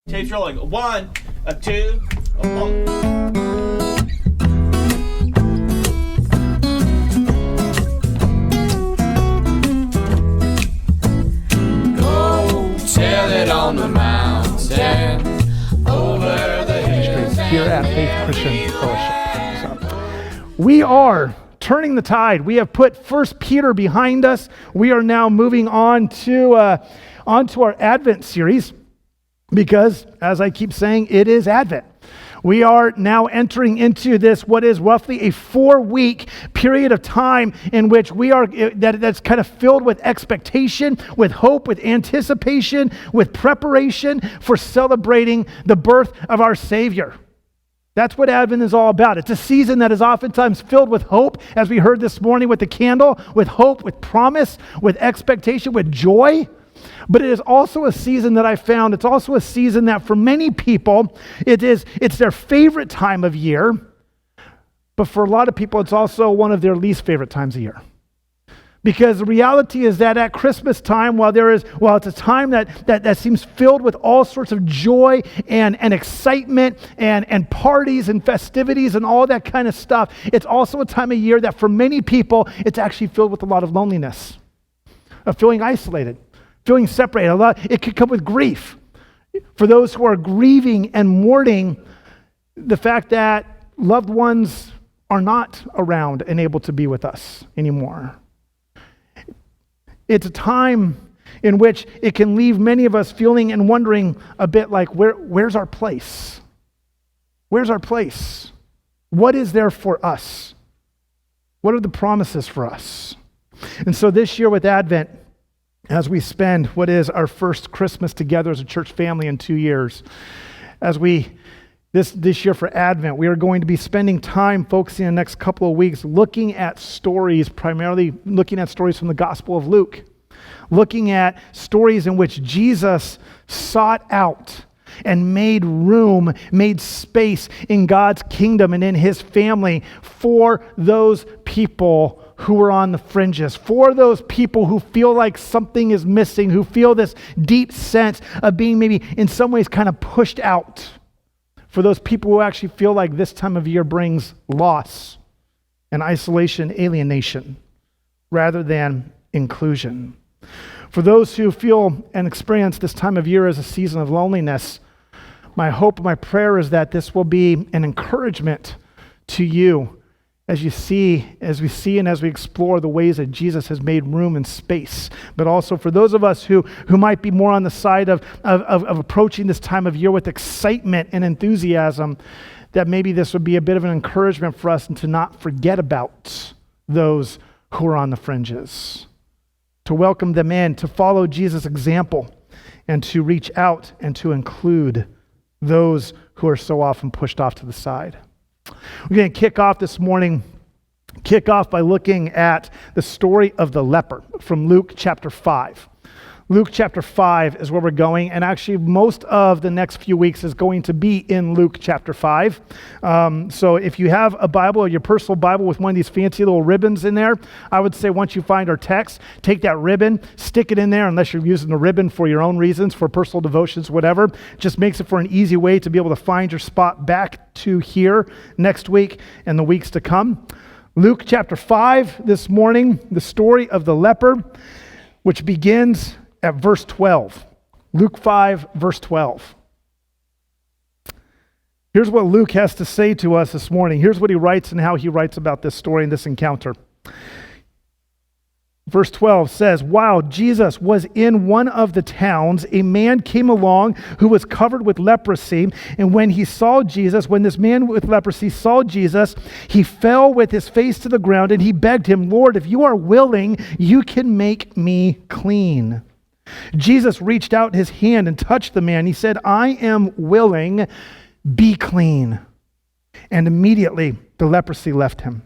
Tape's rolling. 1, 2, 1. Tell it on the mountain, over the hills. Here at Faith Christian Fellowship. So, we are turning the tide. We have put 1 Peter behind us. We are now moving on to onto our Advent series because, as I keep saying, it is Advent. We are now entering into this, what is roughly a 4-week period of time in which that's kind of filled with expectation, with hope, with anticipation, with preparation for celebrating the birth of our Savior. That's what Advent is all about. It's a season that is oftentimes filled with hope, as we heard this morning with the candle, with hope, with promise, with expectation, with joy. But it is also a season that I found, it's also a season that for many people, it's their favorite time of year. But for a lot of people, it's also one of their least favorite times of year. Because the reality is that at Christmas time, while it's a time that seems filled with all sorts of joy and excitement and parties and festivities and all that kind of stuff, it's also a time of year that for many people, it's actually filled with a lot of loneliness, of feeling isolated, feeling separated. It could come with grief. For those who are grieving and mourning the fact that loved ones are not around and able to be with us anymore. It's a time in which it can leave many of us feeling and wondering a bit like, where's our place? Where's our place? What is there for us? What are the promises for us? And so this year with Advent, as we spend what is our first Christmas together as a church family in 2 years, this year for Advent, we are going to be spending time focusing in the next couple of weeks looking at stories, primarily looking at stories from the Gospel of Luke, looking at stories in which Jesus sought out and made room, made space in God's kingdom and in his family for those people who are on the fringes, for those people who feel like something is missing, who feel this deep sense of being maybe in some ways kind of pushed out, for those people who actually feel like this time of year brings loss and isolation, alienation, rather than inclusion. For those who feel and experience this time of year as a season of loneliness, my hope, my prayer is that this will be an encouragement to you as we see and as we explore the ways that Jesus has made room and space. But also for those of us who might be more on the side of approaching this time of year with excitement and enthusiasm, that maybe this would be a bit of an encouragement for us and to not forget about those who are on the fringes, to welcome them in, to follow Jesus' example, and to reach out and to include those who are so often pushed off to the side. We're going to kick off this morning, by looking at the story of the leper from Luke chapter 5. Luke chapter 5 is where we're going, and actually most of the next few weeks is going to be in Luke chapter 5. So if you have a Bible or your personal Bible with one of these fancy little ribbons in there, I would say once you find our text, take that ribbon, stick it in there, unless you're using the ribbon for your own reasons, for personal devotions, whatever. Just makes it for an easy way to be able to find your spot back to here next week and the weeks to come. Luke chapter 5 this morning, the story of the leper, which begins at verse 12. Luke 5, verse 12. Here's what Luke has to say to us this morning. Here's what he writes and how he writes about this story and this encounter. Verse 12 says, while Jesus was in one of the towns, a man came along who was covered with leprosy. And when this man with leprosy saw Jesus, he fell with his face to the ground and he begged him, Lord, if you are willing, you can make me clean. Jesus reached out his hand and touched the man. He said, I am willing, be clean. And immediately the leprosy left him.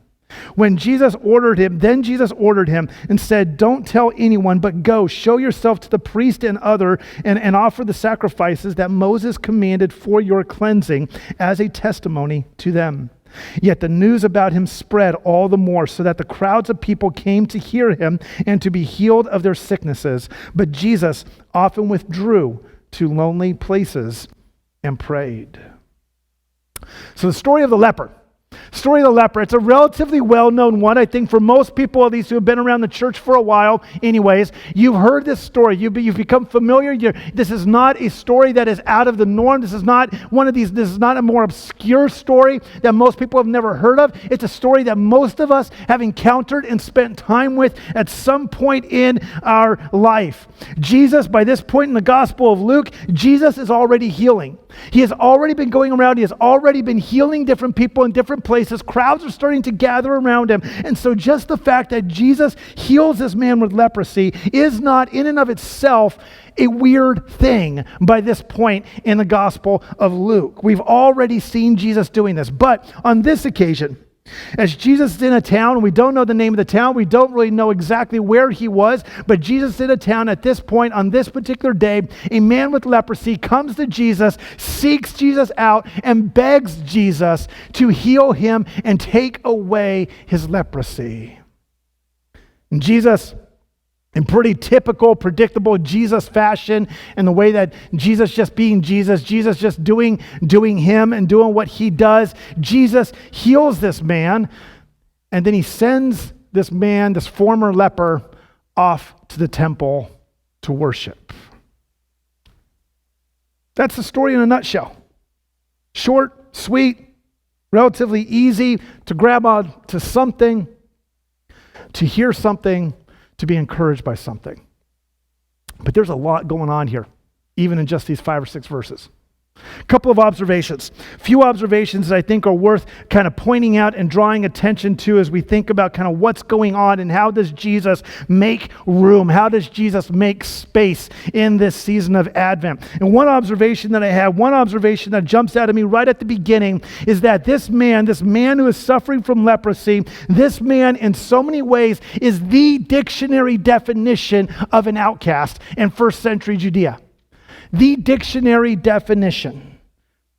Then Jesus ordered him and said, don't tell anyone, but go, show yourself to the priest and offer the sacrifices that Moses commanded for your cleansing as a testimony to them. Yet the news about him spread all the more, so that the crowds of people came to hear him and to be healed of their sicknesses. But Jesus often withdrew to lonely places and prayed. So the story of the leper. Story of the leper. It's a relatively well-known one, I think, for most people, at least who have been around the church for a while. Anyways, you've heard this story. You've become familiar. This is not a story that is out of the norm. This is not one of these. This is not a more obscure story that most people have never heard of. It's a story that most of us have encountered and spent time with at some point in our life. Jesus, by this point in the Gospel of Luke, Jesus is already healing. He has already been going around. He has already been healing different people in different places. Crowds are starting to gather around him. And so just the fact that Jesus heals this man with leprosy is not in and of itself a weird thing by this point in the Gospel of Luke. We've already seen Jesus doing this. But on this occasion, as Jesus is in a town, we don't know the name of the town, we don't really know exactly where he was, but Jesus is in a town at this point on this particular day. A man with leprosy comes to Jesus, seeks Jesus out, and begs Jesus to heal him and take away his leprosy. And Jesus, in pretty typical, predictable Jesus fashion, and the way that Jesus just being Jesus just doing him and doing what he does, Jesus heals this man, and then he sends this man, this former leper, off to the temple to worship. That's the story in a nutshell. Short, sweet, relatively easy to grab on to something, to hear something, to be encouraged by something. But there's a lot going on here, even in just these 5 or 6 verses. A couple of observations. Few observations that I think are worth kind of pointing out and drawing attention to as we think about kind of what's going on and how does Jesus make room? How does Jesus make space in this season of Advent? And one observation that jumps out at me right at the beginning is that this man who is suffering from leprosy, this man in so many ways is the dictionary definition of an outcast in first century Judea. The dictionary definition.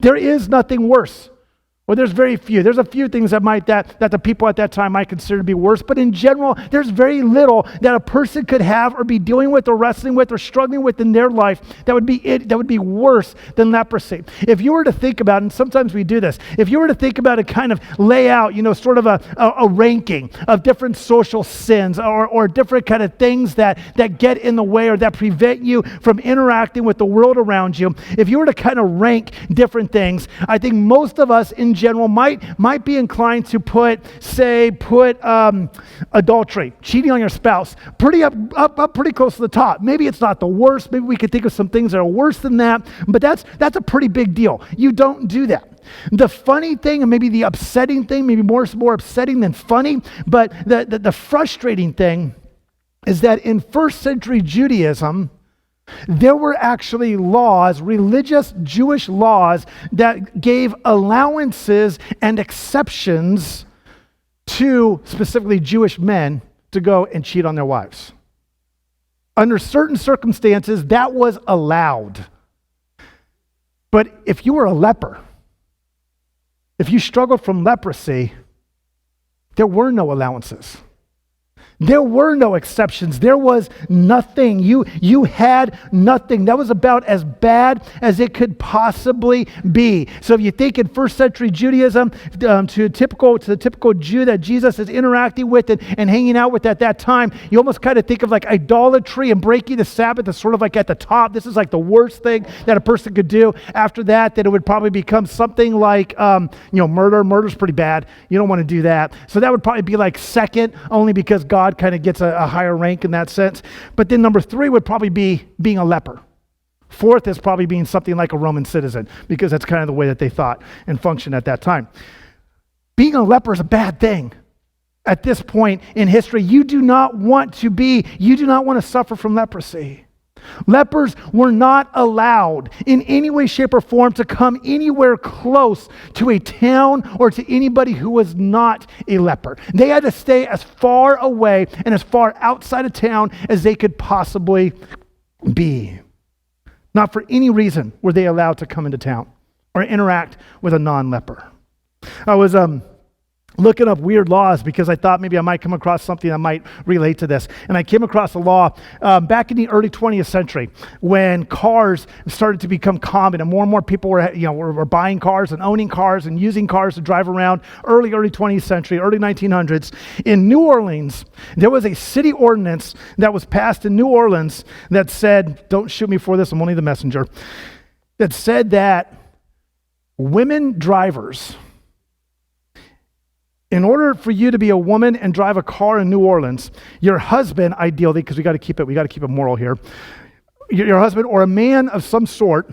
There is nothing worse. Well, there's very few. There's a few things that the people at that time might consider to be worse, but in general, there's very little that a person could have or be dealing with or wrestling with or struggling with in their life that would be worse than leprosy. If you were to think about, and sometimes we do this, if you were to think about it, kind of lay out, sort of a ranking of different social sins or different kind of things that get in the way or that prevent you from interacting with the world around you, if you were to kind of rank different things, I think most of us in general might be inclined to put adultery, cheating on your spouse, pretty close to the top. Maybe it's not the worst. Maybe we could think of some things that are worse than that, but that's a pretty big deal. You don't do that. The funny thing, and maybe the upsetting thing, maybe more upsetting than funny, but the frustrating thing is that in first century Judaism, there were actually laws, religious Jewish laws, that gave allowances and exceptions to specifically Jewish men to go and cheat on their wives. Under certain circumstances, that was allowed. But if you were a leper, if you struggled from leprosy, there were no allowances. There were no exceptions. There was nothing. You had nothing. That was about as bad as it could possibly be. So if you think in first century Judaism, to the typical Jew that Jesus is interacting with and hanging out with at that time, you almost kind of think of like idolatry and breaking the Sabbath as sort of like at the top. This is like the worst thing that a person could do. After that, it would probably become something like murder. Murder's pretty bad. You don't want to do that. So that would probably be like second, only because God kind of gets a higher rank in that sense. But then number 3 would probably be being a leper. 4th is probably being something like a Roman citizen, because that's kind of the way that they thought and functioned at that time. Being a leper is a bad thing. At this point in history, you do not want to suffer from leprosy. Lepers were not allowed in any way, shape, or form to come anywhere close to a town or to anybody who was not a leper. They had to stay as far away and as far outside of town as they could possibly be. Not for any reason were they allowed to come into town or interact with a non-leper. I was looking up weird laws because I thought maybe I might come across something that might relate to this. And I came across a law back in the early 20th century when cars started to become common and more people were buying cars and owning cars and using cars to drive around. Early 20th century, early 1900s. In New Orleans, there was a city ordinance that was passed in New Orleans that said, don't shoot me for this, I'm only the messenger, that said that women drivers, in order for you to be a woman and drive a car in New Orleans, your husband, ideally, because we got to keep it moral here, your husband or a man of some sort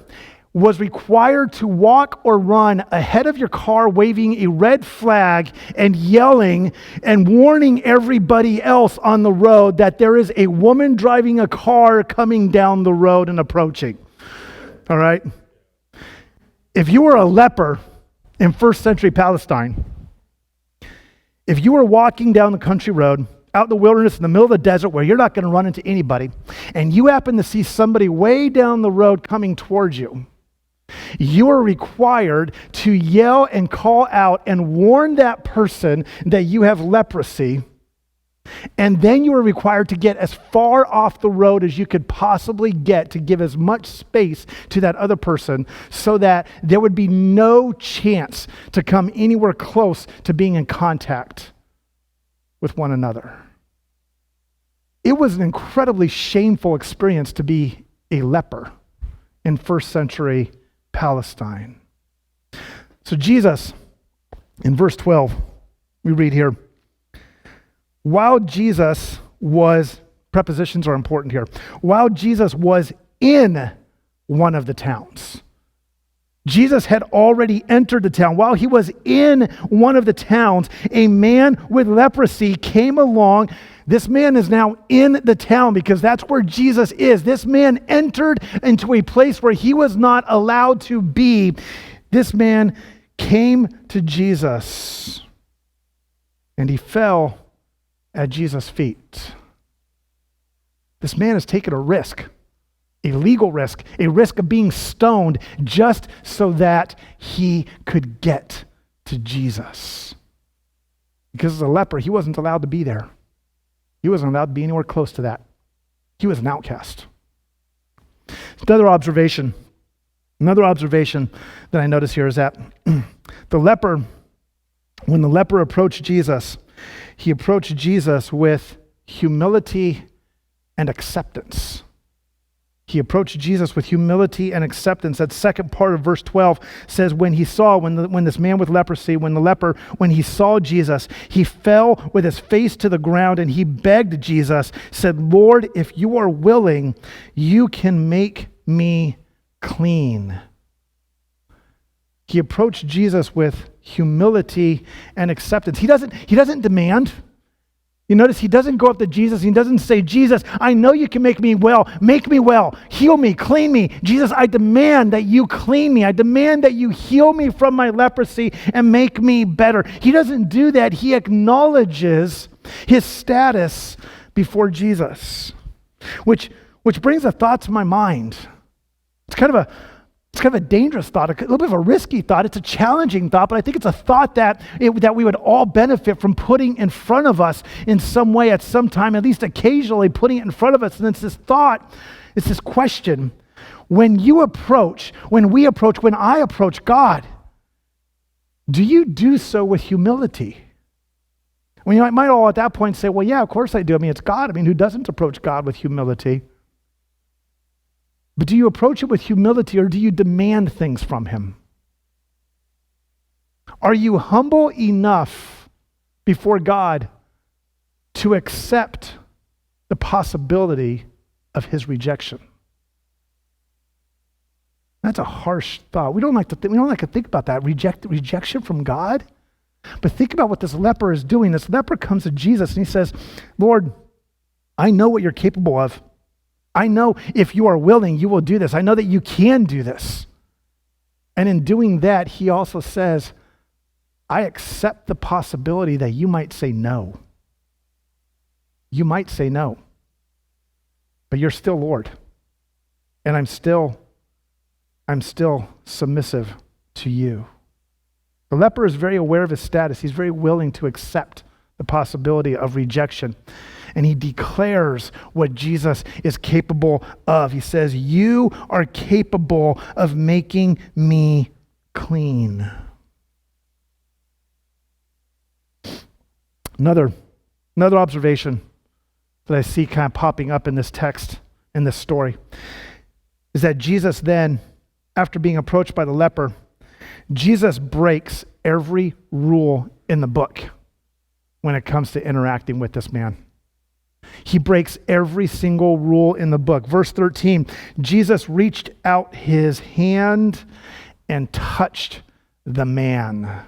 was required to walk or run ahead of your car waving a red flag and yelling and warning everybody else on the road that there is a woman driving a car coming down the road and approaching. All right? If you were a leper in first century Palestine, if you were walking down the country road, out in the wilderness, in the middle of the desert where you're not going to run into anybody, and you happen to see somebody way down the road coming towards you, you are required to yell and call out and warn that person that you have leprosy. And then you are required to get as far off the road as you could possibly get to give as much space to that other person so that there would be no chance to come anywhere close to being in contact with one another. It was an incredibly shameful experience to be a leper in first century Palestine. So Jesus, in verse 12, we read here, while Jesus was, prepositions are important here, while Jesus was in one of the towns. Jesus had already entered the town. While he was in one of the towns, a man with leprosy came along. This man is now in the town because that's where Jesus is. This man entered into a place where he was not allowed to be. This man came to Jesus and he fell at Jesus' feet. This man has taken a risk, a legal risk, a risk of being stoned just so that he could get to Jesus. Because as a leper, he wasn't allowed to be there. He wasn't allowed to be anywhere close to that. He was an outcast. Another observation that I notice here is that when the leper approached Jesus, he approached Jesus with humility and acceptance. He approached Jesus with humility and acceptance. That second part of verse 12 says, when this man with leprosy, when he saw Jesus, he fell with his face to the ground and he begged Jesus, said, Lord, if you are willing, you can make me clean. He approached Jesus with humility and acceptance. He doesn't demand. You notice he doesn't go up to Jesus. He doesn't say, Jesus, I know you can make me well. Make me well. Heal me. Clean me. Jesus, I demand that you clean me. I demand that you heal me from my leprosy and make me better. He doesn't do that. He acknowledges his status before Jesus, which brings a thought to my mind. It's kind of a dangerous thought, a little bit of a risky thought. It's a challenging thought, but I think it's a thought that we would all benefit from putting in front of us in some way at some time, at least occasionally putting it in front of us. And it's this thought, it's this question. When I approach God, do you do so with humility? I mean, I might all at that point say, well, yeah, of course I do. I mean, it's God. I mean, who doesn't approach God with humility? But do you approach it with humility or do you demand things from him? Are you humble enough before God to accept the possibility of his rejection? That's a harsh thought. We don't like to think about that. Rejection from God? But think about what this leper is doing. This leper comes to Jesus and he says, Lord, I know what you're capable of. I know if you are willing, you will do this. I know that you can do this. And in doing that, he also says, I accept the possibility that you might say no. You might say no. But you're still Lord. And I'm still submissive to you. The leper is very aware of his status. He's very willing to accept the possibility of rejection. And he declares what Jesus is capable of. He says, "You are capable of making me clean." Another observation that I see kind of popping up in this text, in this story, is that Jesus then, after being approached by the leper, Jesus breaks every rule in the book when it comes to interacting with this man. He breaks every single rule in the book. Verse 13, Jesus reached out his hand and touched the man.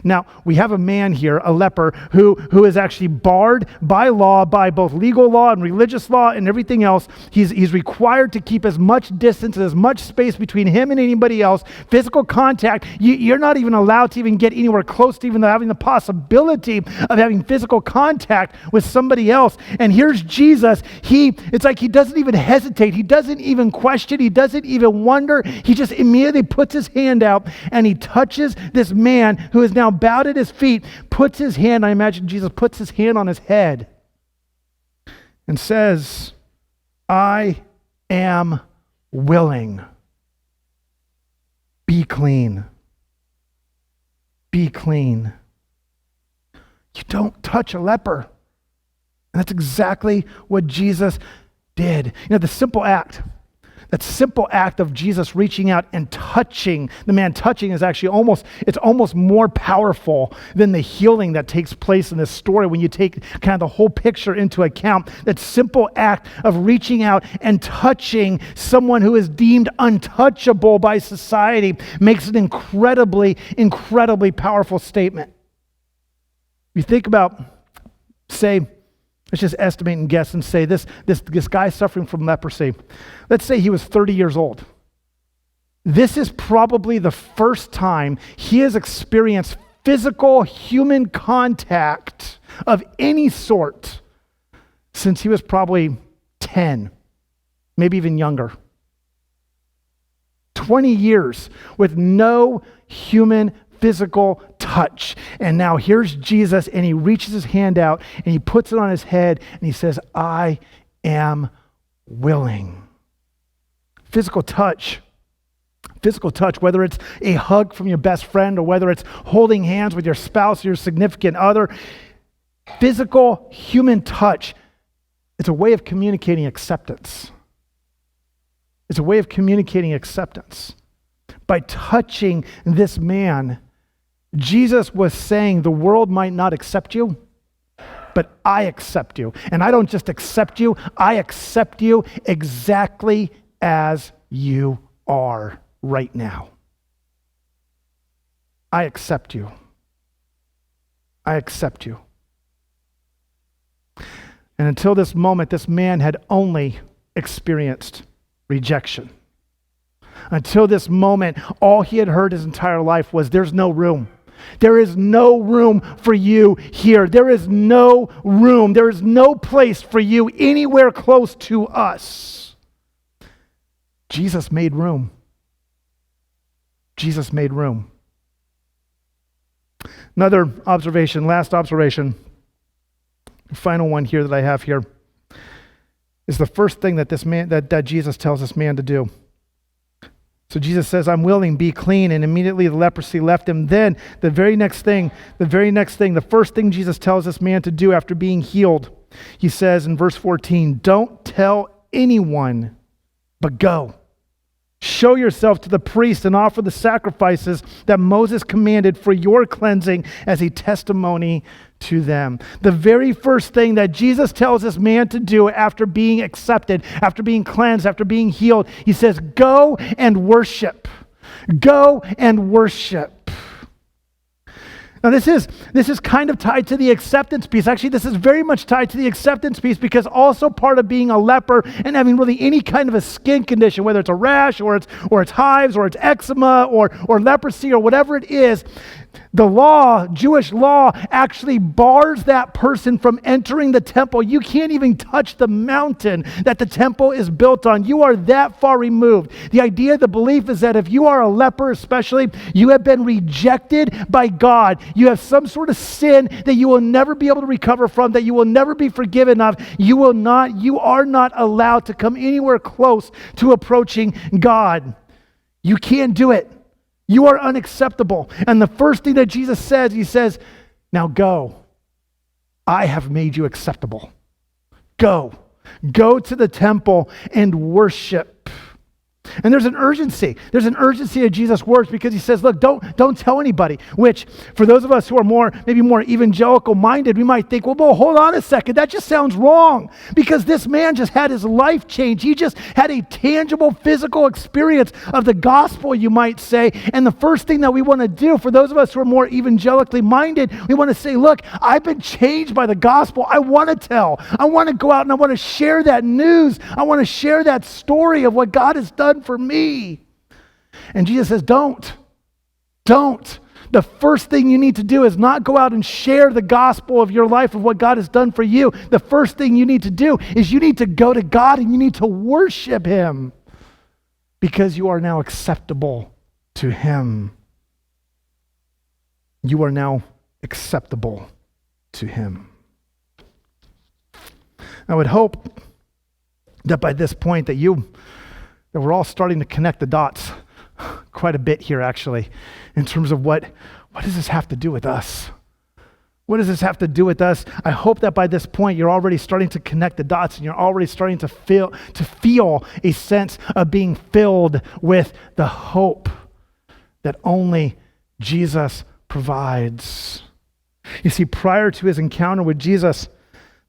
Now, we have a man here, a leper, who is actually barred by law, by both legal law and religious law and everything else. He's required to keep as much distance and as much space between him and anybody else. Physical contact, you're not even allowed to even get anywhere close to even having the possibility of having physical contact with somebody else. And here's Jesus. It's like he doesn't even hesitate. He doesn't even question. He doesn't even wonder. He just immediately puts his hand out and he touches this man who is now bowed at his feet, puts his hand, I imagine Jesus puts his hand on his head and says, "I am willing. Be clean. Be clean." You don't touch a leper. And that's exactly what Jesus did. The simple act of Jesus reaching out and touching, the man touching is actually almost more powerful than the healing that takes place in this story when you take kind of the whole picture into account. That simple act of reaching out and touching someone who is deemed untouchable by society makes an incredibly, incredibly powerful statement. You think about, say, let's just estimate and guess and say this guy suffering from leprosy, let's say he was 30 years old. This is probably the first time he has experienced physical human contact of any sort since he was probably 10, maybe even younger. 20 years with no human physical touch. And now here's Jesus, and he reaches his hand out and he puts it on his head and he says, "I am willing." Physical touch, whether it's a hug from your best friend or whether it's holding hands with your spouse or your significant other, physical human touch, it's a way of communicating acceptance. It's a way of communicating acceptance. By touching this man, Jesus was saying the world might not accept you, but I accept you. And I don't just accept you, I accept you exactly as you are right now. I accept you. I accept you. And until this moment, this man had only experienced rejection. Until this moment, all he had heard his entire life was, "There's no room. There is no room for you here. There is no room. There is no place for you anywhere close to us." Jesus made room. Jesus made room. Another observation, last observation, final one here that I have here, is the first thing that that Jesus tells this man to do. So Jesus says, "I'm willing, be clean," and immediately the leprosy left him. Then the first thing Jesus tells this man to do after being healed, he says in verse 14, "Don't tell anyone, but go. Show yourself to the priest and offer the sacrifices that Moses commanded for your cleansing as a testimony to them." The very first thing that Jesus tells this man to do after being accepted, after being cleansed, after being healed, he says, "Go and worship. Go and worship." Now this is kind of tied to the acceptance piece. Actually, this is very much tied to the acceptance piece, because also part of being a leper and having really any kind of a skin condition, whether it's a rash or it's hives or it's eczema or leprosy or whatever it is, The law, Jewish law, actually bars that person from entering the temple. You can't even touch the mountain that the temple is built on. You are that far removed. The idea, the belief is that if you are a leper especially, you have been rejected by God. You have some sort of sin that you will never be able to recover from, that you will never be forgiven of. You are not allowed to come anywhere close to approaching God. You can't do it. You are unacceptable. And the first thing that Jesus says, he says, now go. I have made you acceptable. Go. Go to the temple and worship. And there's an urgency. There's an urgency of Jesus' words because he says, look, don't tell anybody. Which, for those of us who are maybe more evangelical minded, we might think, well, hold on a second. That just sounds wrong. Because this man just had his life change. He just had a tangible physical experience of the gospel, you might say. And the first thing that we want to do, for those of us who are more evangelically minded, we want to say, look, I've been changed by the gospel. I want to tell. I want to go out and I want to share that news. I want to share that story of what God has done for me. And Jesus says, don't. The first thing you need to do is not go out and share the gospel of your life of what God has done for you. The first thing you need to do is you need to go to God and you need to worship him because you are now acceptable to him. You are now acceptable to him. I would hope that by this point that we're all starting to connect the dots quite a bit here, actually, in terms of what does this have to do with us? What does this have to do with us? I hope that by this point you're already starting to connect the dots and you're already starting to feel a sense of being filled with the hope that only Jesus provides. You see, prior to his encounter with Jesus,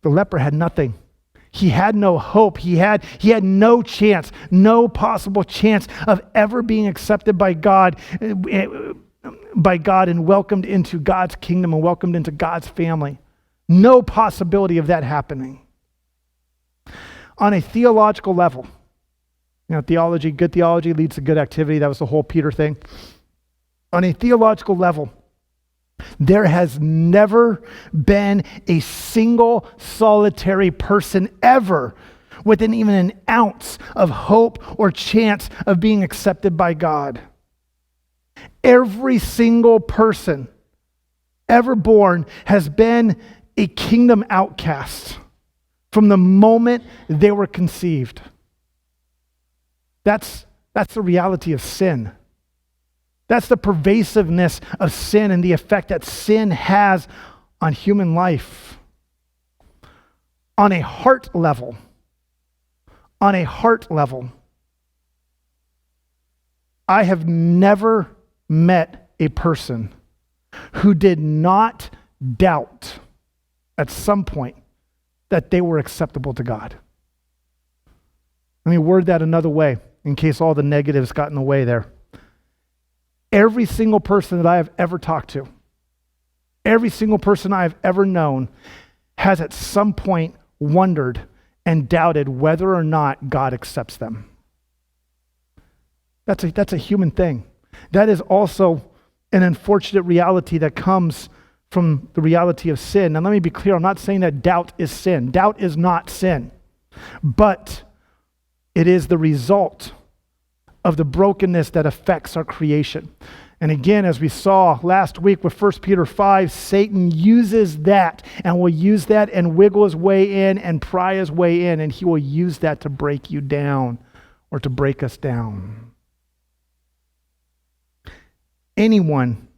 the leper had nothing. He had no hope. He had no chance, no possible chance of ever being accepted by God and welcomed into God's kingdom and welcomed into God's family. No possibility of that happening. On a theological level, theology, good theology leads to good activity. That was the whole Peter thing. On a theological level, there has never been a single solitary person ever within even an ounce of hope or chance of being accepted by God. Every single person ever born has been a kingdom outcast from the moment they were conceived. That's the reality of sin. That's the pervasiveness of sin and the effect that sin has on human life. On a heart level, I have never met a person who did not doubt at some point that they were acceptable to God. Let me word that another way in case all the negatives got in the way there. Every single person that I have ever talked to, every single person I have ever known has at some point wondered and doubted whether or not God accepts them. That's a human thing. That is also an unfortunate reality that comes from the reality of sin. Now let me be clear, I'm not saying that doubt is sin. Doubt is not sin. But it is the result of the brokenness that affects our creation. And again, as we saw last week with 1 Peter 5, Satan uses that and will use that and wiggle his way in and pry his way in, and he will use that to break you down or to break us down. Anyone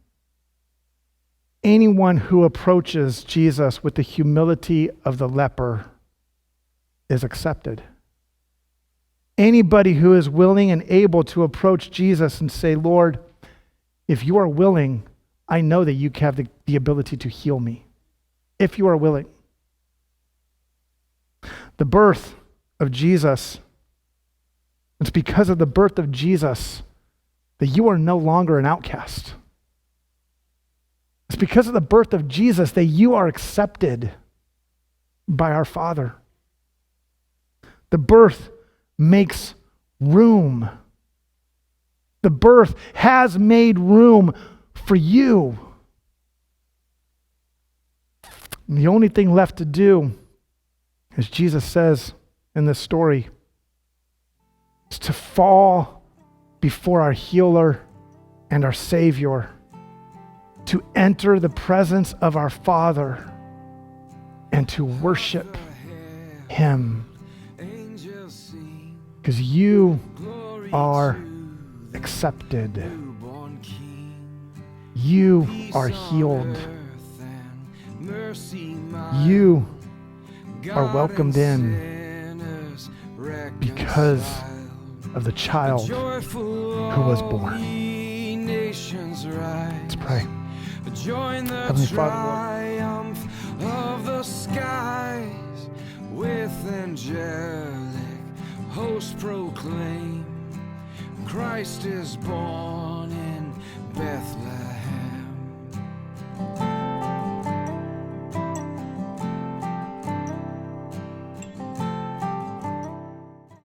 who approaches Jesus with the humility of the leper is accepted. Anybody who is willing and able to approach Jesus and say, Lord, if you are willing, I know that you have the ability to heal me. If you are willing. The birth of Jesus, it's because of the birth of Jesus that you are no longer an outcast. It's because of the birth of Jesus that you are accepted by our Father. The birth makes room. The birth has made room for you. And the only thing left to do, as Jesus says in this story, is to fall before our healer and our Savior, to enter the presence of our Father and to worship Him. Because you are accepted. You are healed. You are welcomed in because of the child who was born. Let's pray. Heavenly Father, Lord, of the skies with angelic hosts proclaim Christ is born.